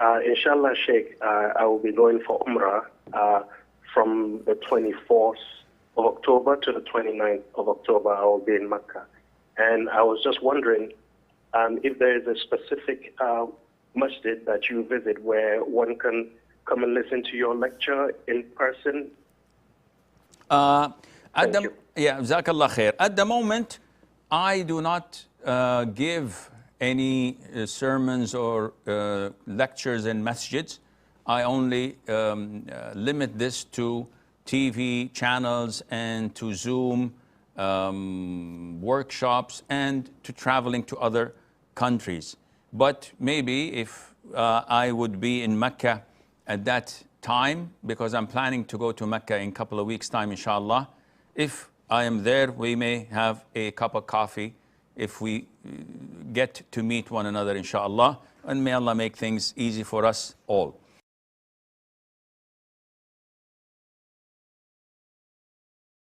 Inshallah, Sheikh, I will be going for Umrah from the 24th of October to the 29th of October. I will be in Mecca. And I was just wondering if there is a specific masjid that you visit where one can come and listen to your lecture in person. Thank you. Yeah, Jazakallah khair. At the moment, I do not give any sermons or lectures in masjids. I only limit this to TV channels and to Zoom workshops and to traveling to other countries. But maybe if I would be in Mecca at that time, because I'm planning to go to Mecca in a couple of weeks' time, inshallah. If I am there, we may have a cup of coffee if we get to meet one another, inshallah. And may Allah make things easy for us all.